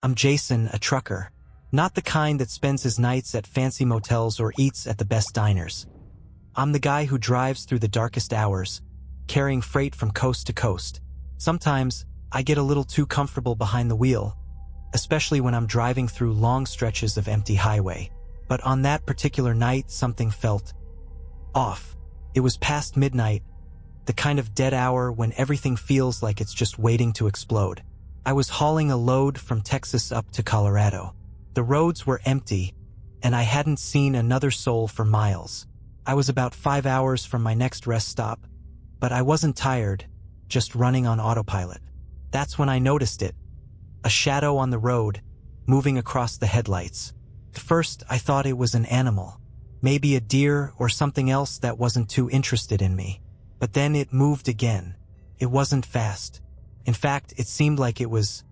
I'm Jason, a trucker. Not the kind that spends his nights at fancy motels or eats at the best diners. I'm the guy who drives through the darkest hours, carrying freight from coast to coast. Sometimes, I get a little too comfortable behind the wheel, especially when I'm driving through long stretches of empty highway. But on that particular night, something felt off. It was past midnight, the kind of dead hour when everything feels like it's just waiting to explode. I was hauling a load from Texas up to Colorado. The roads were empty, and I hadn't seen another soul for miles. I was about 5 hours from my next rest stop, but I wasn't tired, just running on autopilot. That's when I noticed it. A shadow on the road, moving across the headlights. At first, I thought it was an animal, maybe a deer or something else that wasn't too interested in me. But then it moved again. It wasn't fast. In fact, it seemed like it was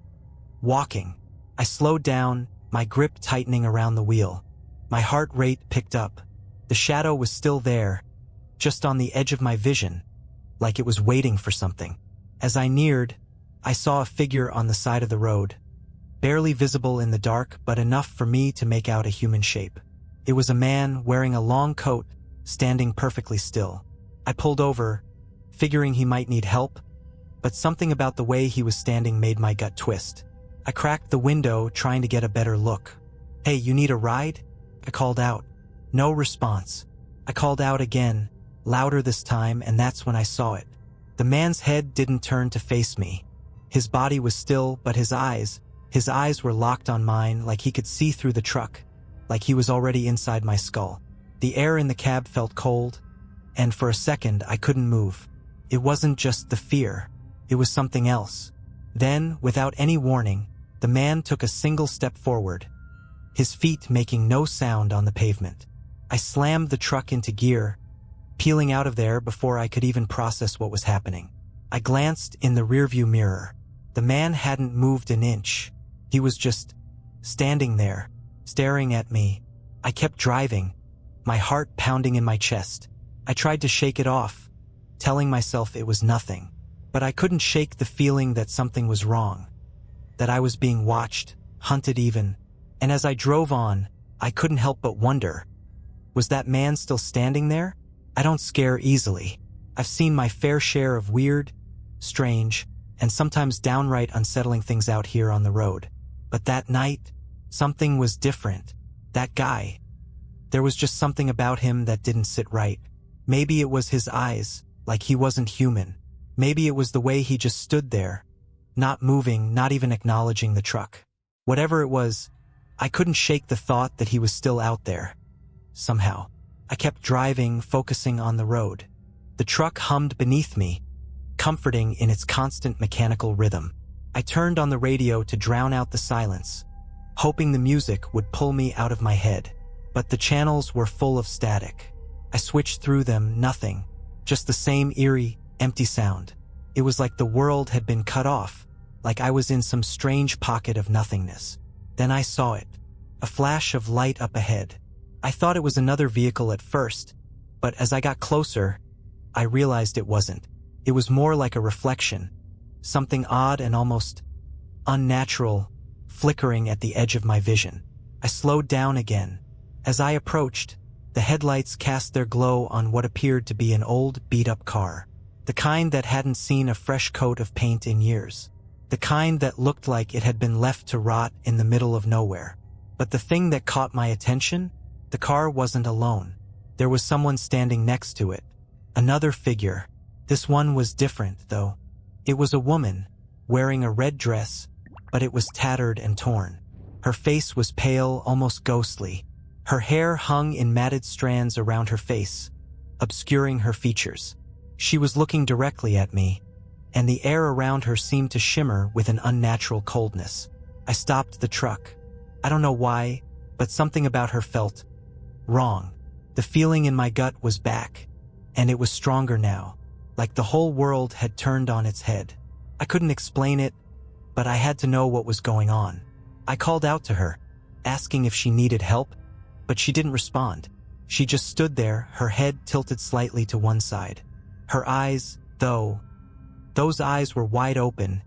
walking. I slowed down, my grip tightening around the wheel. My heart rate picked up. The shadow was still there, just on the edge of my vision, like it was waiting for something. As I neared, I saw a figure on the side of the road, barely visible in the dark, but enough for me to make out a human shape. It was a man wearing a long coat, standing perfectly still. I pulled over, figuring he might need help, but something about the way he was standing made my gut twist. I cracked the window, trying to get a better look. "Hey, you need a ride?" I called out. No response. I called out again, louder this time, and that's when I saw it. The man's head didn't turn to face me. His body was still, but his eyes were locked on mine, like he could see through the truck, like he was already inside my skull. The air in the cab felt cold, and for a second I couldn't move. It wasn't just the fear, it was something else. Then, without any warning, the man took a single step forward, his feet making no sound on the pavement. I slammed the truck into gear, peeling out of there before I could even process what was happening. I glanced in the rearview mirror. The man hadn't moved an inch. He was just standing there, staring at me. I kept driving, my heart pounding in my chest. I tried to shake it off, telling myself it was nothing. But I couldn't shake the feeling that something was wrong, that I was being watched, hunted even. And as I drove on, I couldn't help but wonder, was that man still standing there? I don't scare easily. I've seen my fair share of weird, strange, and sometimes downright unsettling things out here on the road. But that night, something was different. That guy. There was just something about him that didn't sit right. Maybe it was his eyes, like he wasn't human. Maybe it was the way he just stood there, not moving, not even acknowledging the truck. Whatever it was, I couldn't shake the thought that he was still out there. Somehow, I kept driving, focusing on the road. The truck hummed beneath me, comforting in its constant mechanical rhythm. I turned on the radio to drown out the silence, hoping the music would pull me out of my head. But the channels were full of static. I switched through them, nothing, just the same eerie, empty sound. It was like the world had been cut off, like I was in some strange pocket of nothingness. Then I saw it, a flash of light up ahead. I thought it was another vehicle at first, but as I got closer, I realized it wasn't. It was more like a reflection, something odd and almost unnatural, flickering at the edge of my vision. I slowed down again. As I approached, the headlights cast their glow on what appeared to be an old, beat-up car. The kind that hadn't seen a fresh coat of paint in years. The kind that looked like it had been left to rot in the middle of nowhere. But the thing that caught my attention? The car wasn't alone. There was someone standing next to it. Another figure. This one was different, though. It was a woman, wearing a red dress, but it was tattered and torn. Her face was pale, almost ghostly. Her hair hung in matted strands around her face, obscuring her features. She was looking directly at me, and the air around her seemed to shimmer with an unnatural coldness. I stopped the truck. I don't know why, but something about her felt wrong. The feeling in my gut was back, and it was stronger now, like the whole world had turned on its head. I couldn't explain it, but I had to know what was going on. I called out to her, asking if she needed help, but she didn't respond. She just stood there, her head tilted slightly to one side. Her eyes, though, those eyes were wide open,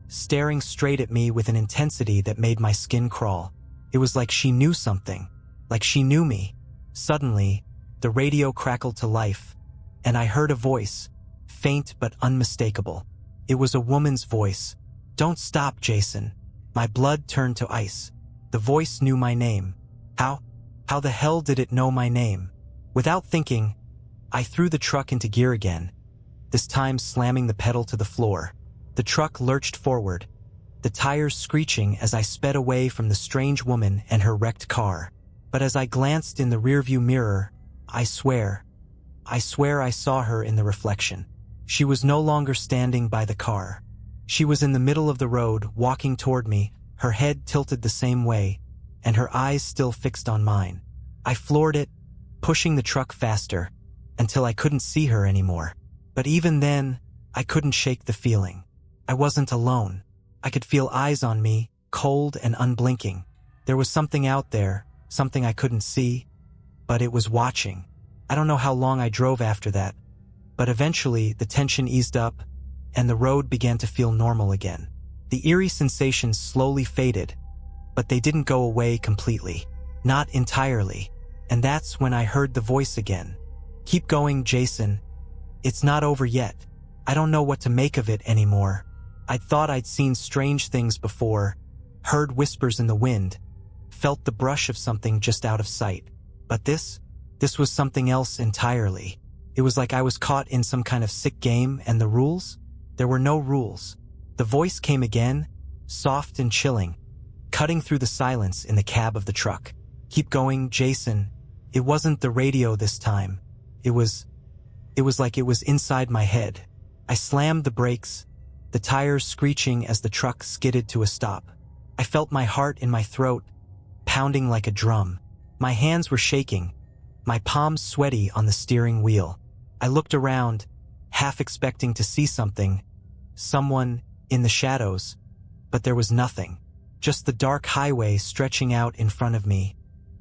staring straight at me with an intensity that made my skin crawl. It was like she knew something, like she knew me. Suddenly, the radio crackled to life, and I heard a voice, faint but unmistakable. It was a woman's voice. "Don't stop, Jason." My blood turned to ice. The voice knew my name. How the hell did it know my name? Without thinking, I threw the truck into gear again, this time slamming the pedal to the floor. The truck lurched forward, the tires screeching as I sped away from the strange woman and her wrecked car. But as I glanced in the rearview mirror, I swear I saw her in the reflection. She was no longer standing by the car. She was in the middle of the road, walking toward me, her head tilted the same way, and her eyes still fixed on mine. I floored it, pushing the truck faster, until I couldn't see her anymore. But even then, I couldn't shake the feeling. I wasn't alone. I could feel eyes on me, cold and unblinking. There was something out there, something I couldn't see, but it was watching. I don't know how long I drove after that, but eventually the tension eased up, and the road began to feel normal again. The eerie sensations slowly faded, but they didn't go away completely. Not entirely. And that's when I heard the voice again. "Keep going, Jason. It's not over yet." I don't know what to make of it anymore. I thought I'd seen strange things before, heard whispers in the wind, felt the brush of something just out of sight. But this was something else entirely. It was like I was caught in some kind of sick game, and the rules? There were no rules. The voice came again, soft and chilling, cutting through the silence in the cab of the truck. "Keep going, Jason." It wasn't the radio this time. It was like it was inside my head. I slammed the brakes, the tires screeching as the truck skidded to a stop. I felt my heart in my throat, pounding like a drum. My hands were shaking, my palms sweaty on the steering wheel. I looked around, half expecting to see someone in the shadows, but there was nothing. Just the dark highway stretching out in front of me,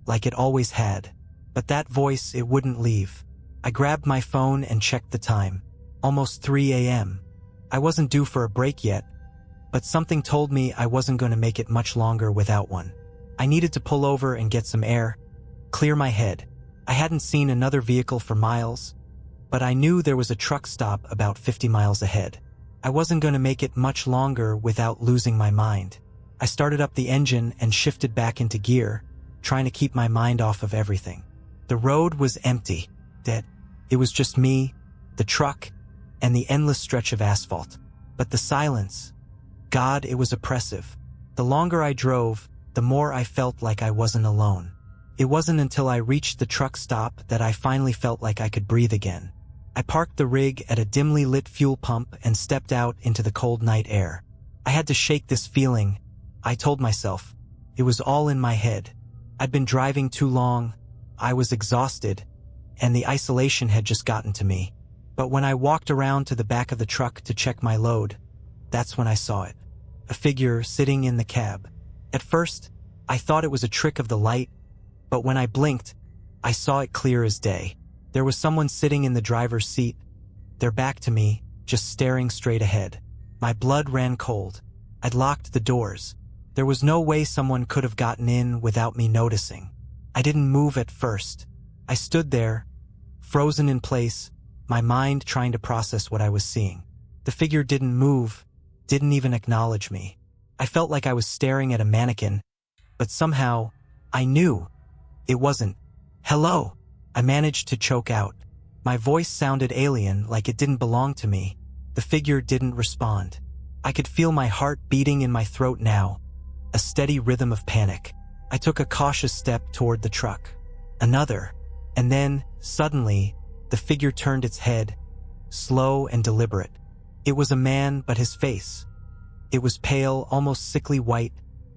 like it always had. But that voice, it wouldn't leave. I grabbed my phone and checked the time. Almost 3 a.m. I wasn't due for a break yet, but something told me I wasn't going to make it much longer without one. I needed to pull over and get some air, clear my head. I hadn't seen another vehicle for miles, but I knew there was a truck stop about 50 miles ahead. I wasn't going to make it much longer without losing my mind. I started up the engine and shifted back into gear, trying to keep my mind off of everything. The road was empty, dead. It was just me, the truck, and the endless stretch of asphalt. But the silence, God, it was oppressive. The longer I drove, the more I felt like I wasn't alone. It wasn't until I reached the truck stop that I finally felt like I could breathe again. I parked the rig at a dimly lit fuel pump and stepped out into the cold night air. I had to shake this feeling, I told myself. It was all in my head. I'd been driving too long, I was exhausted, and the isolation had just gotten to me. But when I walked around to the back of the truck to check my load, that's when I saw it. A figure sitting in the cab. At first, I thought it was a trick of the light, but when I blinked, I saw it clear as day. There was someone sitting in the driver's seat, their back to me, just staring straight ahead. My blood ran cold. I'd locked the doors. There was no way someone could have gotten in without me noticing. I didn't move at first. I stood there, frozen in place, my mind trying to process what I was seeing. The figure didn't move, didn't even acknowledge me. I felt like I was staring at a mannequin, but somehow, I knew. It wasn't. "Hello," I managed to choke out. My voice sounded alien, like it didn't belong to me. The figure didn't respond. I could feel my heart beating in my throat now, a steady rhythm of panic. I took a cautious step toward the truck. Another. And then, suddenly, the figure turned its head, slow and deliberate. It was a man, but his face. It was pale, almost sickly white,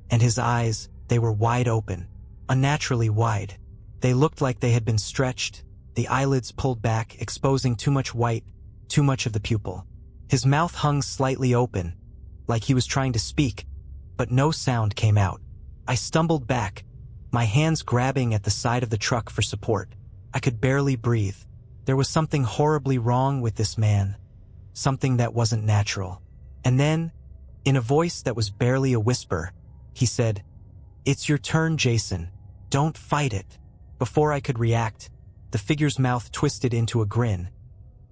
and his eyes, they were wide open, unnaturally wide. They looked like they had been stretched, the eyelids pulled back, exposing too much white, too much of the pupil. His mouth hung slightly open, like he was trying to speak, but no sound came out. I stumbled back, my hands grabbing at the side of the truck for support. I could barely breathe. There was something horribly wrong with this man, something that wasn't natural. And then, In a voice that was barely a whisper, he said, "It's your turn, Jason. Don't fight it." Before I could react, the figure's mouth twisted into a grin,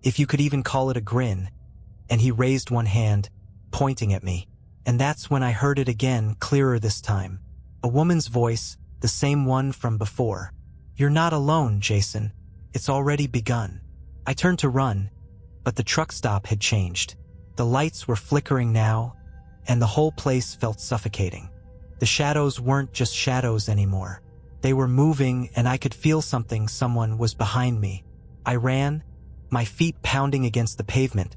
if you could even call it a grin, and he raised one hand, pointing at me. And that's when I heard it again, clearer this time. A woman's voice, the same one from before. "You're not alone, Jason. It's already begun." I turned to run, but the truck stop had changed. The lights were flickering now, and the whole place felt suffocating. The shadows weren't just shadows anymore. They were moving, and I could feel someone was behind me. I ran, my feet pounding against the pavement,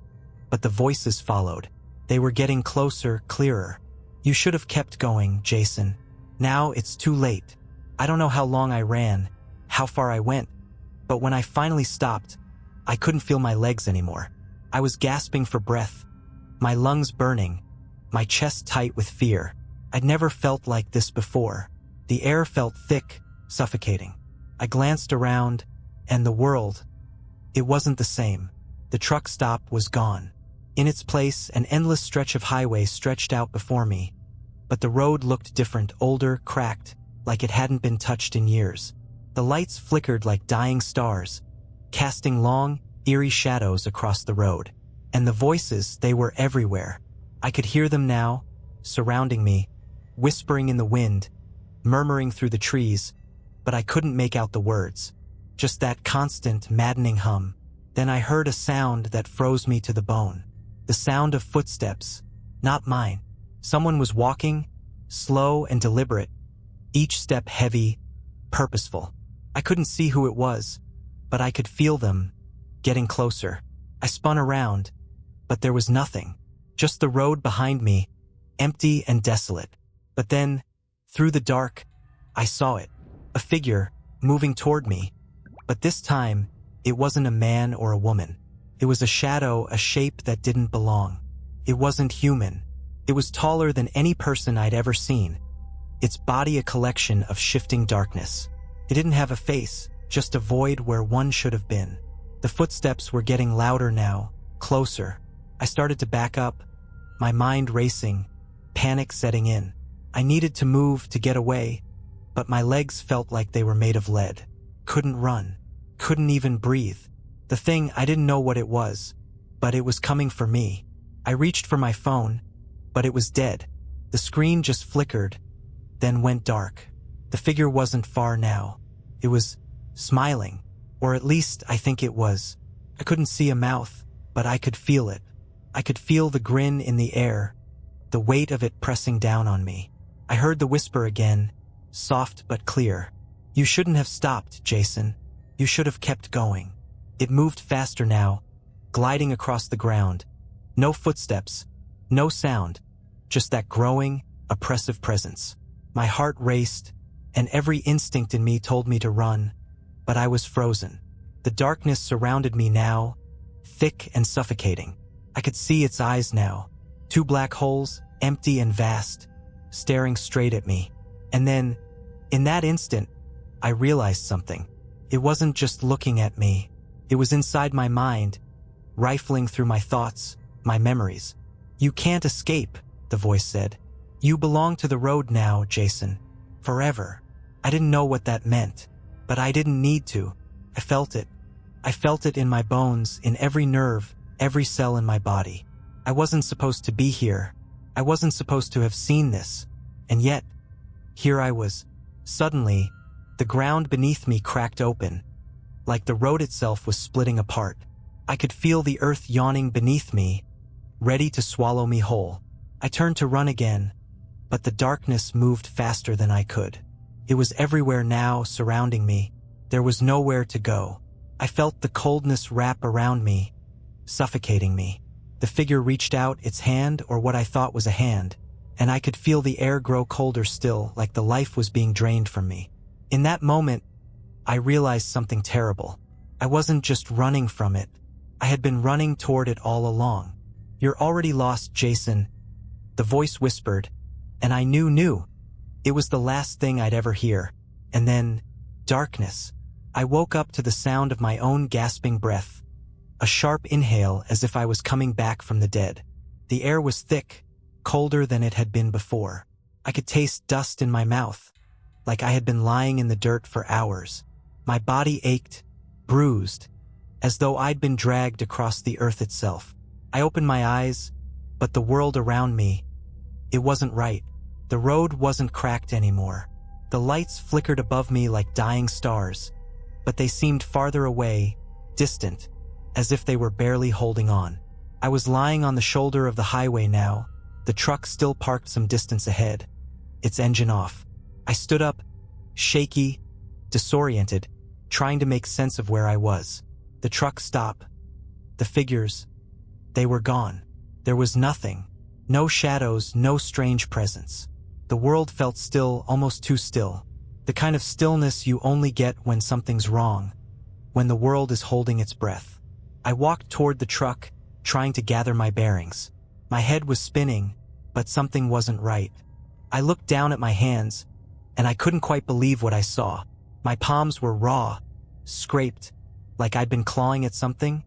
but the voices followed. They were getting closer, clearer. "You should have kept going, Jason. Now it's too late." I don't know how long I ran, how far I went, but when I finally stopped, I couldn't feel my legs anymore. I was gasping for breath, my lungs burning, my chest tight with fear. I'd never felt like this before. The air felt thick, suffocating. I glanced around, and the world, it wasn't the same. The truck stop was gone. In its place, an endless stretch of highway stretched out before me, but the road looked different, older, cracked, like it hadn't been touched in years. The lights flickered like dying stars, casting long, eerie shadows across the road. And the voices, they were everywhere. I could hear them now, surrounding me, whispering in the wind, murmuring through the trees, but I couldn't make out the words. Just that constant, maddening hum. Then I heard a sound that froze me to the bone. The sound of footsteps, not mine. Someone was walking, slow and deliberate, each step heavy, purposeful. I couldn't see who it was, but I could feel them, getting closer. I spun around, but there was nothing. Just the road behind me, empty and desolate. But then, through the dark, I saw it. A figure, moving toward me. But this time, it wasn't a man or a woman. It was a shadow, a shape that didn't belong. It wasn't human. It was taller than any person I'd ever seen. Its body a collection of shifting darkness. It didn't have a face, just a void where one should have been. The footsteps were getting louder now, closer. I started to back up, my mind racing, panic setting in. I needed to move to get away, but my legs felt like they were made of lead. Couldn't run, couldn't even breathe. The thing, I didn't know what it was, but it was coming for me. I reached for my phone, but it was dead. The screen just flickered, then went dark. The figure wasn't far now. It was smiling, or at least I think it was. I couldn't see a mouth, but I could feel it. I could feel the grin in the air, the weight of it pressing down on me. I heard the whisper again, soft but clear. "You shouldn't have stopped, Jason. You should have kept going." It moved faster now, gliding across the ground. No footsteps, no sound, just that growing, oppressive presence. My heart raced, and every instinct in me told me to run, but I was frozen. The darkness surrounded me now, thick and suffocating. I could see its eyes now, two black holes, empty and vast, staring straight at me. And then, in that instant, I realized something. It wasn't just looking at me. It was inside my mind, rifling through my thoughts, my memories. "You can't escape," the voice said. "You belong to the road now, Jason. Forever." I didn't know what that meant, but I didn't need to. I felt it. I felt it in my bones, in every nerve, every cell in my body. I wasn't supposed to be here. I wasn't supposed to have seen this. And yet, here I was. Suddenly, the ground beneath me cracked open, like the road itself was splitting apart. I could feel the earth yawning beneath me, ready to swallow me whole. I turned to run again, but the darkness moved faster than I could. It was everywhere now, surrounding me. There was nowhere to go. I felt the coldness wrap around me, suffocating me. The figure reached out its hand, or what I thought was a hand, and I could feel the air grow colder still, like the life was being drained from me. In that moment, I realized something terrible. I wasn't just running from it. I had been running toward it all along. "You're already lost, Jason," the voice whispered, and I knew. It was the last thing I'd ever hear. And then, darkness. I woke up to the sound of my own gasping breath, a sharp inhale as if I was coming back from the dead. The air was thick, colder than it had been before. I could taste dust in my mouth, like I had been lying in the dirt for hours. My body ached, bruised, as though I'd been dragged across the earth itself. I opened my eyes, but the world around me, it wasn't right. The road wasn't cracked anymore. The lights flickered above me like dying stars, but they seemed farther away, distant, as if they were barely holding on. I was lying on the shoulder of the highway now, the truck still parked some distance ahead, its engine off. I stood up, shaky, disoriented, trying to make sense of where I was. The truck stopped. The figures, they were gone. There was nothing. No shadows, no strange presence. The world felt still, almost too still. The kind of stillness you only get when something's wrong, when the world is holding its breath. I walked toward the truck, trying to gather my bearings. My head was spinning, but something wasn't right. I looked down at my hands, and I couldn't quite believe what I saw. My palms were raw, scraped, like I'd been clawing at something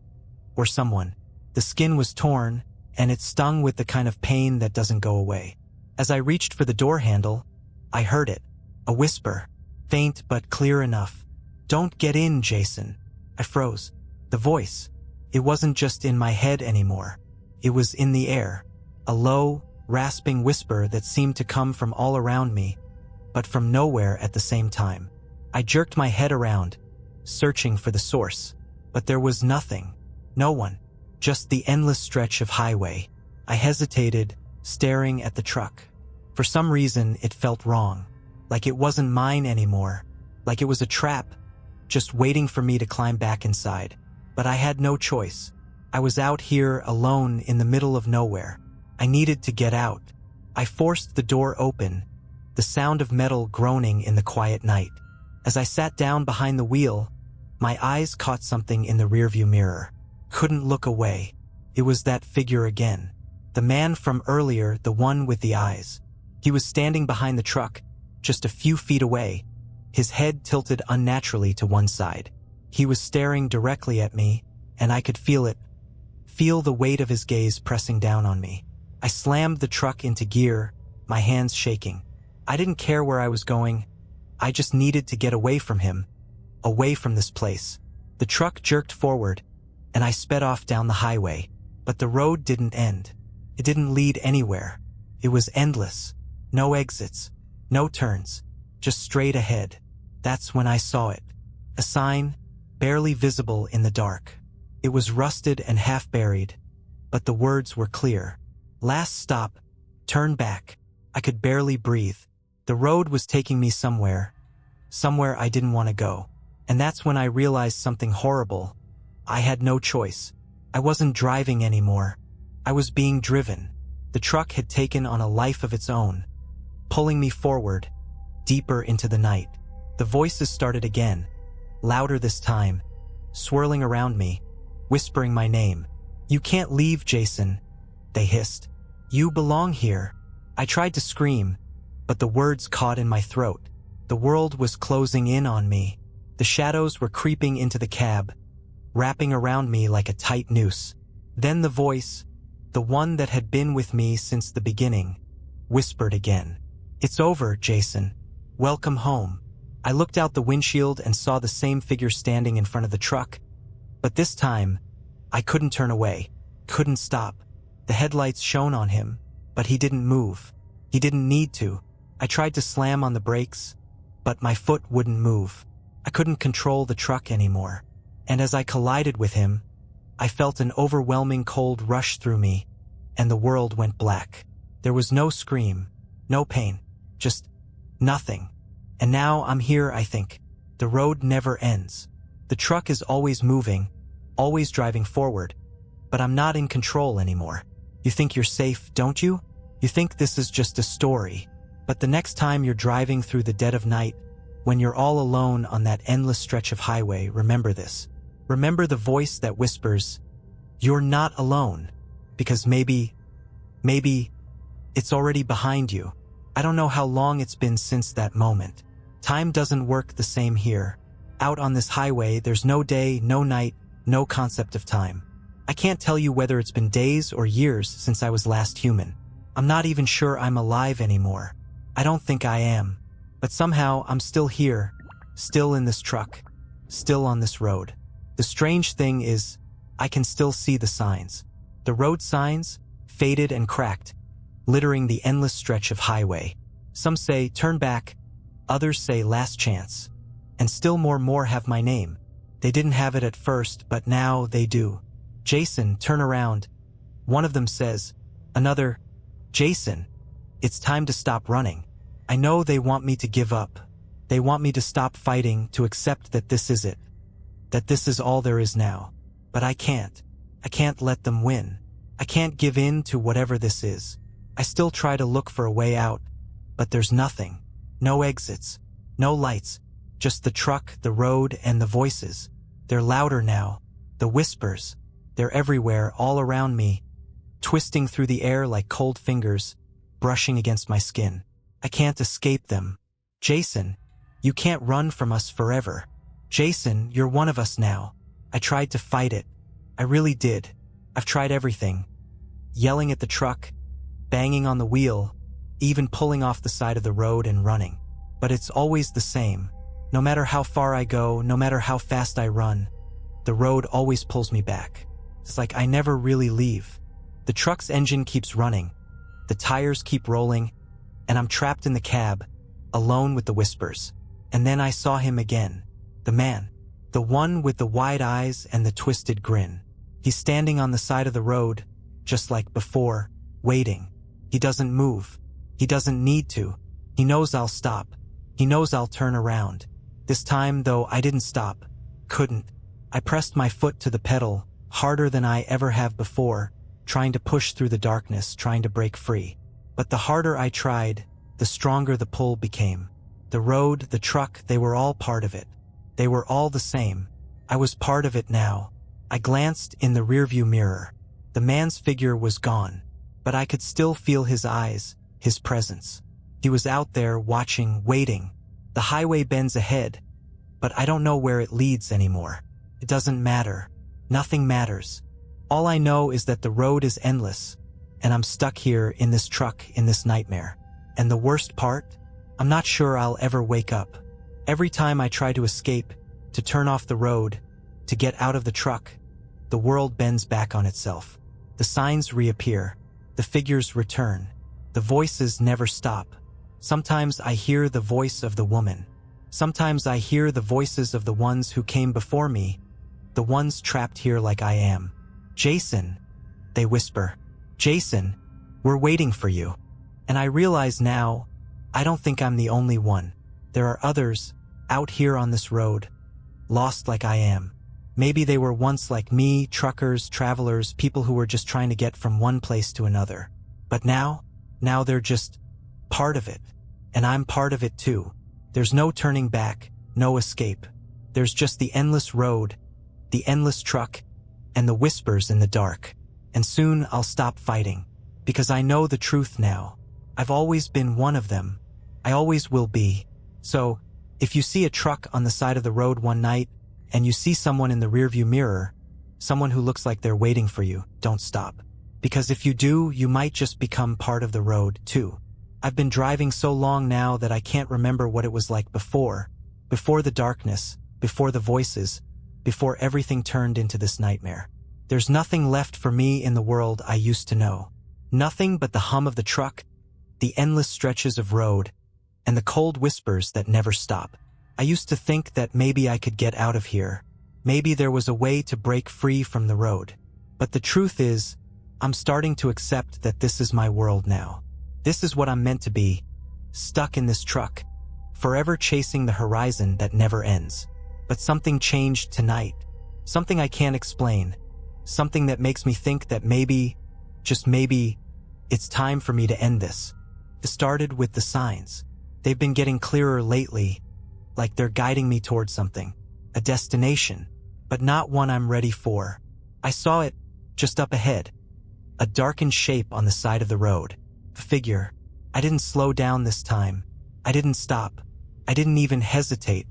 or someone. The skin was torn, and it stung with the kind of pain that doesn't go away. As I reached for the door handle, I heard it, a whisper, faint but clear enough. "Don't get in, Jason." I froze. The voice, it wasn't just in my head anymore. It was in the air, a low, rasping whisper that seemed to come from all around me, but from nowhere at the same time. I jerked my head around, searching for the source, but there was nothing, no one, just the endless stretch of highway. I hesitated, staring at the truck. For some reason, it felt wrong, like it wasn't mine anymore, like it was a trap, just waiting for me to climb back inside. But I had no choice. I was out here alone in the middle of nowhere. I needed to get out. I forced the door open, the sound of metal groaning in the quiet night. As I sat down behind the wheel, my eyes caught something in the rearview mirror. Couldn't look away. It was that figure again. The man from earlier, the one with the eyes. He was standing behind the truck, just a few feet away, his head tilted unnaturally to one side. He was staring directly at me, and I could feel it, feel the weight of his gaze pressing down on me. I slammed the truck into gear, my hands shaking. I didn't care where I was going. I just needed to get away from him, away from this place. The truck jerked forward, and I sped off down the highway. But the road didn't end. It didn't lead anywhere. It was endless. No exits, no turns, just straight ahead. That's when I saw it. A sign, barely visible in the dark. It was rusted and half-buried, but the words were clear. "Last stop, turn back." I could barely breathe. The road was taking me somewhere I didn't want to go. And that's when I realized something horrible. I had no choice. I wasn't driving anymore. I was being driven. The truck had taken on a life of its own, pulling me forward, deeper into the night. The voices started again, louder this time, swirling around me, whispering my name. "You can't leave, Jason," they hissed. "You belong here." I tried to scream, but the words caught in my throat. The world was closing in on me. The shadows were creeping into the cab, wrapping around me like a tight noose. Then the voice, the one that had been with me since the beginning, whispered again. "It's over, Jason. Welcome home." I looked out the windshield and saw the same figure standing in front of the truck, but this time, I couldn't turn away, couldn't stop. The headlights shone on him, but he didn't move. He didn't need to. I tried to slam on the brakes, but my foot wouldn't move. I couldn't control the truck anymore. And as I collided with him, I felt an overwhelming cold rush through me, and the world went black. There was no scream, no pain, just nothing. And now I'm here, I think. The road never ends. The truck is always moving, always driving forward, but I'm not in control anymore. You think you're safe, don't you? You think this is just a story. But the next time you're driving through the dead of night, when you're all alone on that endless stretch of highway, remember this. Remember the voice that whispers, "You're not alone," because maybe it's already behind you. I don't know how long it's been since that moment. Time doesn't work the same here. Out on this highway, there's no day, no night, no concept of time. I can't tell you whether it's been days or years since I was last human. I'm not even sure I'm alive anymore. I don't think I am. But somehow I'm still here, still in this truck, still on this road. The strange thing is, I can still see the signs. The road signs, faded and cracked, littering the endless stretch of highway. Some say, turn back, others say, last chance. And still more have my name. They didn't have it at first, but now they do. Jason, turn around. One of them says. Another, Jason, it's time to stop running. I know they want me to give up. They want me to stop fighting, to accept that this is it. That this is all there is now. But I can't. I can't let them win. I can't give in to whatever this is. I still try to look for a way out, but there's nothing. No exits. No lights. Just the truck, the road, and the voices. They're louder now. The whispers. They're everywhere, all around me, twisting through the air like cold fingers, brushing against my skin. I can't escape them. Jason, you can't run from us forever. Jason, you're one of us now. I tried to fight it. I really did. I've tried everything. Yelling at the truck, banging on the wheel, even pulling off the side of the road and running. But it's always the same. No matter how far I go, no matter how fast I run, the road always pulls me back. It's like I never really leave. The truck's engine keeps running. The tires keep rolling, and I'm trapped in the cab, alone with the whispers. And then I saw him again. The man. The one with the wide eyes and the twisted grin. He's standing on the side of the road, just like before, waiting. He doesn't move. He doesn't need to. He knows I'll stop. He knows I'll turn around. This time, though, I didn't stop. Couldn't. I pressed my foot to the pedal, harder than I ever have before, trying to push through the darkness, trying to break free. But the harder I tried, the stronger the pull became. The road, the truck, they were all part of it. They were all the same. I was part of it now. I glanced in the rearview mirror. The man's figure was gone, but I could still feel his eyes, his presence. He was out there watching, waiting. The highway bends ahead, but I don't know where it leads anymore. It doesn't matter. Nothing matters. All I know is that the road is endless, and I'm stuck here in this truck, in this nightmare. And the worst part? I'm not sure I'll ever wake up. Every time I try to escape, to turn off the road, to get out of the truck, the world bends back on itself. The signs reappear. The figures return. The voices never stop. Sometimes I hear the voice of the woman. Sometimes I hear the voices of the ones who came before me, the ones trapped here like I am. Jason, they whisper. Jason, we're waiting for you. And I realize now, I don't think I'm the only one. There are others, out here on this road, lost like I am. Maybe they were once like me, truckers, travelers, people who were just trying to get from one place to another. But now they're just part of it. And I'm part of it too. There's no turning back, no escape. There's just the endless road, the endless truck, and the whispers in the dark. And soon I'll stop fighting, because I know the truth now. I've always been one of them. I always will be. So, if you see a truck on the side of the road one night, and you see someone in the rearview mirror, someone who looks like they're waiting for you, don't stop. Because if you do, you might just become part of the road, too. I've been driving so long now that I can't remember what it was like before. Before the darkness, before the voices, before everything turned into this nightmare. There's nothing left for me in the world I used to know. Nothing but the hum of the truck, the endless stretches of road, and the cold whispers that never stop. I used to think that maybe I could get out of here. Maybe there was a way to break free from the road. But the truth is, I'm starting to accept that this is my world now. This is what I'm meant to be, stuck in this truck, forever chasing the horizon that never ends. But something changed tonight. Something I can't explain. Something that makes me think that maybe, just maybe, it's time for me to end this. It started with the signs. They've been getting clearer lately, like they're guiding me towards something, a destination, but not one I'm ready for. I saw it just up ahead, a darkened shape on the side of the road, a figure. I didn't slow down this time. I didn't stop. I didn't even hesitate.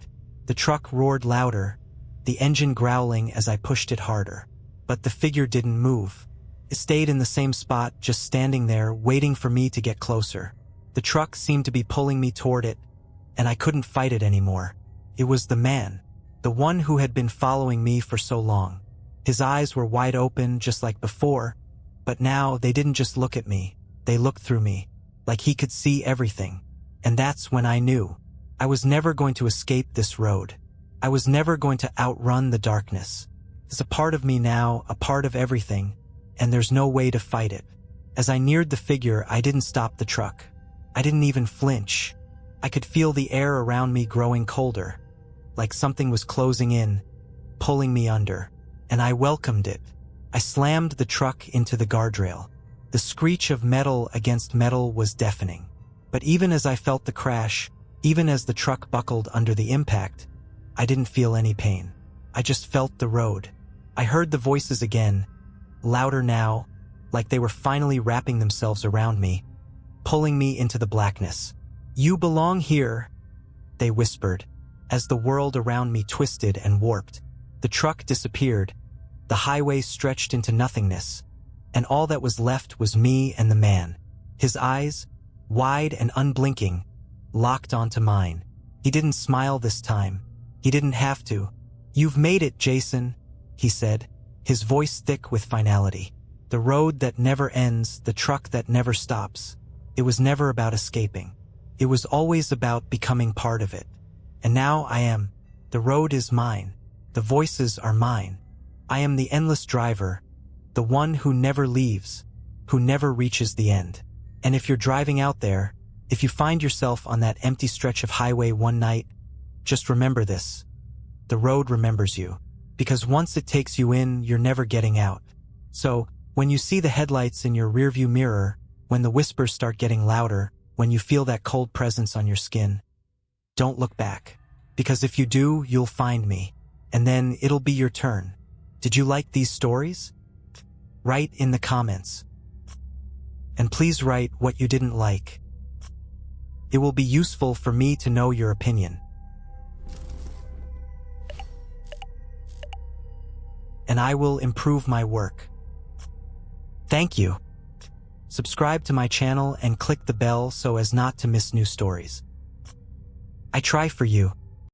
The truck roared louder, the engine growling as I pushed it harder. But the figure didn't move. It stayed in the same spot, just standing there, waiting for me to get closer. The truck seemed to be pulling me toward it, and I couldn't fight it anymore. It was the man, the one who had been following me for so long. His eyes were wide open, just like before, but now they didn't just look at me, they looked through me, like he could see everything. And that's when I knew. I was never going to escape this road. I was never going to outrun the darkness. It's a part of me now, a part of everything, and there's no way to fight it. As I neared the figure, I didn't stop the truck. I didn't even flinch. I could feel the air around me growing colder, like something was closing in, pulling me under, and I welcomed it. I slammed the truck into the guardrail. The screech of metal against metal was deafening. But even as I felt the crash, even as the truck buckled under the impact, I didn't feel any pain. I just felt the road. I heard the voices again, louder now, like they were finally wrapping themselves around me, pulling me into the blackness. "You belong here," they whispered, as the world around me twisted and warped. The truck disappeared, the highway stretched into nothingness, and all that was left was me and the man. His eyes, wide and unblinking, locked onto mine. He didn't smile this time. He didn't have to. "You've made it, Jason," he said, his voice thick with finality. The road that never ends, the truck that never stops. It was never about escaping. It was always about becoming part of it. And now I am. The road is mine. The voices are mine. I am the endless driver, the one who never leaves, who never reaches the end. And if you're driving out there, if you find yourself on that empty stretch of highway one night, just remember this. The road remembers you. Because once it takes you in, you're never getting out. So, when you see the headlights in your rearview mirror, when the whispers start getting louder, when you feel that cold presence on your skin, don't look back. Because if you do, you'll find me. And then it'll be your turn. Did you like these stories? Write in the comments. And please write what you didn't like. It will be useful for me to know your opinion. And I will improve my work. Thank you. Subscribe to my channel and click the bell so as not to miss new stories. I try for you.